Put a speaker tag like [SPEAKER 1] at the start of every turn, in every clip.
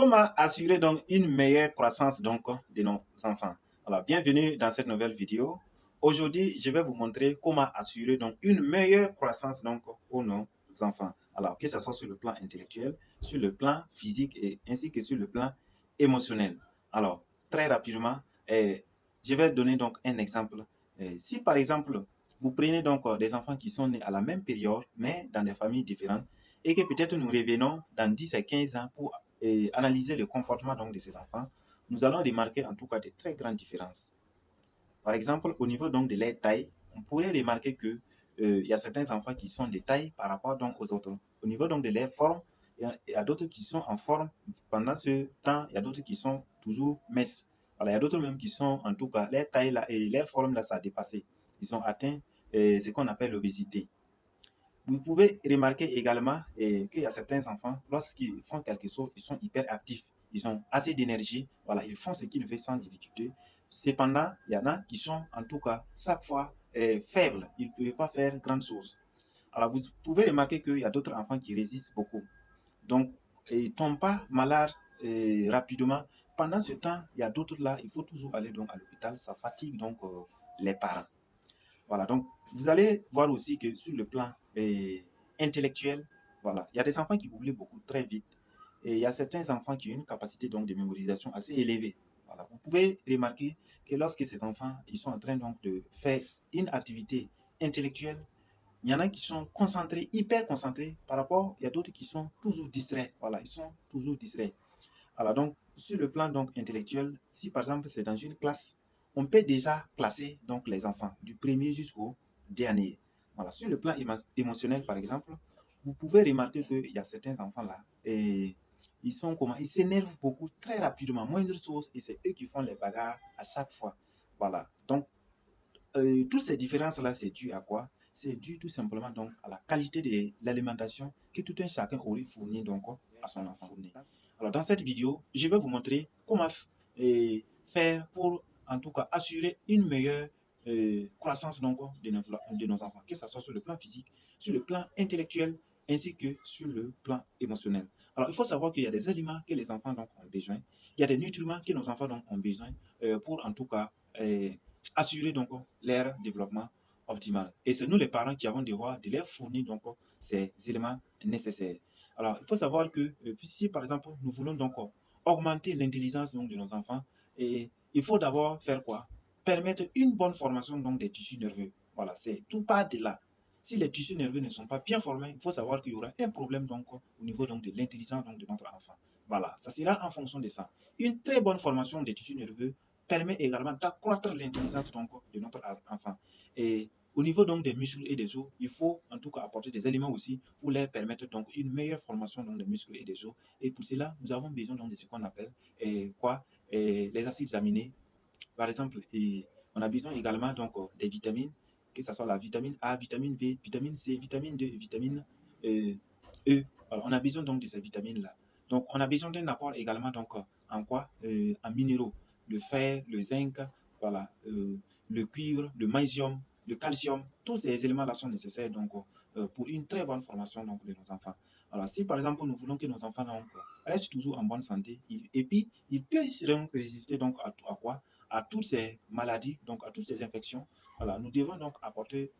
[SPEAKER 1] Comment assurer donc une meilleure croissance donc de nos enfants? Alors, bienvenue dans cette nouvelle vidéo. Aujourd'hui, je vais vous montrer comment assurer donc une meilleure croissance donc pour nos enfants. Alors, que ce soit sur le plan intellectuel, sur le plan physique et ainsi que sur le plan émotionnel. Alors, très rapidement, je vais donner donc un exemple. Si par exemple, vous prenez donc des enfants qui sont nés à la même période, mais dans des familles différentes, et que peut-être nous revenons dans 10 à 15 ans pour analyser le comportement donc de ces enfants, nous allons remarquer en tout cas de très grandes différences. Par exemple, au niveau donc de leur taille, on pourrait remarquer que il y a certains enfants qui sont de taille par rapport donc aux autres. Au niveau donc de leur forme, il y a d'autres qui sont en forme pendant ce temps, il y a d'autres qui sont toujours minces. Voilà, il y a d'autres même qui sont en tout cas leur taille là et leur forme là ça a dépassé. Ils ont atteint ce qu'on appelle l'obésité. Vous pouvez remarquer également qu'il y a certains enfants, lorsqu'ils font quelque chose, ils sont hyper actifs. Ils ont assez d'énergie. Voilà, ils font ce qu'ils veulent sans difficulté. Cependant, il y en a qui sont, en tout cas, chaque fois faibles. Ils ne peuvent pas faire grande chose. Alors, vous pouvez remarquer qu'il y a d'autres enfants qui résistent beaucoup. Donc, ils ne tombent pas malades rapidement. Pendant ce temps, il y a d'autres là, il faut toujours aller donc à l'hôpital. Ça fatigue donc les parents. Voilà, donc vous allez voir aussi que sur le plan intellectuel, voilà, il y a des enfants qui oublient beaucoup très vite et il y a certains enfants qui ont une capacité donc de mémorisation assez élevée. Voilà, vous pouvez remarquer que lorsque ces enfants ils sont en train donc de faire une activité intellectuelle, il y en a qui sont concentrés, hyper concentrés par rapport, il y a d'autres qui sont toujours distraits. Voilà, ils sont toujours distraits. Alors donc, sur le plan donc intellectuel, si par exemple c'est dans une classe, on peut déjà classer donc les enfants du premier jusqu'au dernier. Voilà. Sur le plan émotionnel, par exemple, vous pouvez remarquer qu'il y a certains enfants là et ils sont comment? Ils s'énervent beaucoup très rapidement, moindre chose, et c'est eux qui font les bagarres à chaque fois. Voilà. Donc, toutes ces différences-là, c'est dû à quoi? C'est dû tout simplement donc à la qualité de l'alimentation que tout un chacun aurait fourni donc à son enfant. Alors dans cette vidéo, je vais vous montrer comment faire pour en tout cas assurer une meilleure croissance donc de nos enfants, que ce soit sur le plan physique, sur le plan intellectuel, ainsi que sur le plan émotionnel. Alors il faut savoir qu'il y a des aliments que les enfants donc ont besoin, il y a des nutriments que nos enfants donc ont besoin pour en tout cas assurer donc leur développement optimal. Et c'est nous les parents qui avons le devoir de leur fournir donc ces éléments nécessaires. Alors, il faut savoir que si par exemple nous voulons donc augmenter l'intelligence donc, de nos enfants, et il faut d'abord faire quoi? Permettre une bonne formation donc des tissus nerveux. Voilà, c'est tout part de là. Si les tissus nerveux ne sont pas bien formés, il faut savoir qu'il y aura un problème donc au niveau donc de l'intelligence donc de notre enfant. Voilà, ça sera en fonction de ça. Une très bonne formation des tissus nerveux permet également d'accroître l'intelligence donc de notre enfant. Et au niveau donc des muscles et des os, il faut en tout cas apporter des éléments aussi pour leur permettre donc une meilleure formation donc des muscles et des os. Et pour cela, nous avons besoin donc de ce qu'on appelle les acides aminés. Par exemple, on a besoin également donc des vitamines, que ce soit la vitamine A, vitamine B, vitamine C, vitamine D, vitamine euh, E. Alors, on a besoin donc de ces vitamines-là. Donc, on a besoin d'un apport également donc en quoi? En minéraux, le fer, le zinc, voilà, le cuivre, le magnésium, le calcium. Tous ces éléments-là sont nécessaires donc pour une très bonne formation donc de nos enfants. Alors, si par exemple nous voulons que nos enfants donc, restent toujours en bonne santé, et puis ils puissent donc résister donc à quoi? À toutes ces maladies, donc à toutes ces infections. Voilà, nous devons donc apporter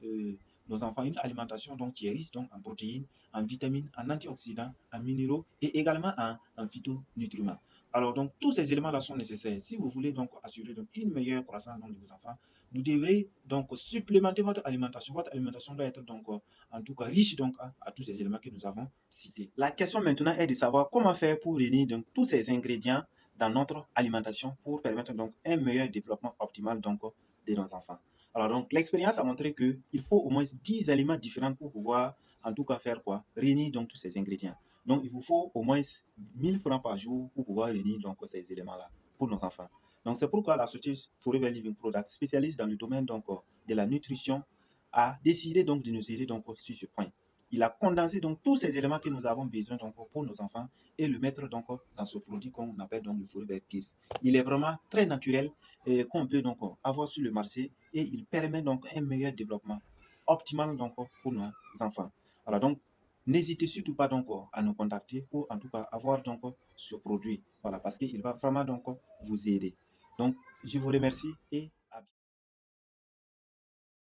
[SPEAKER 1] nos enfants une alimentation donc, qui est riche donc, en protéines, en vitamines, en antioxydants, en minéraux et également en phytonutriments. Alors donc tous ces éléments-là sont nécessaires. Si vous voulez donc assurer donc, une meilleure croissance donc, de vos enfants, vous devrez donc supplémenter votre alimentation. Votre alimentation doit être donc en tout cas riche donc à tous ces éléments que nous avons cités. La question maintenant est de savoir comment faire pour réunir donc tous ces ingrédients dans notre alimentation pour permettre donc un meilleur développement optimal donc de nos enfants. Alors donc l'expérience a montré qu'il faut au moins 10 aliments différents pour pouvoir en tout cas faire quoi? Réunir donc tous ces ingrédients. Donc il vous faut au moins 1000 francs par jour pour pouvoir réunir donc ces éléments-là pour nos enfants. Donc c'est pourquoi la société Forever Living Products, spécialiste dans le domaine donc de la nutrition, a décidé donc de nous aider donc sur ce point. Il a condensé donc tous ces éléments que nous avons besoin donc pour nos enfants et le mettre donc dans ce produit qu'on appelle donc le Forever Kiss. Il est vraiment très naturel et qu'on peut donc avoir sur le marché et il permet donc un meilleur développement optimal donc pour nos enfants. Alors donc n'hésitez surtout pas donc à nous contacter pour en tout cas avoir donc ce produit. Voilà, parce qu'il va vraiment donc vous aider. Donc, je vous remercie et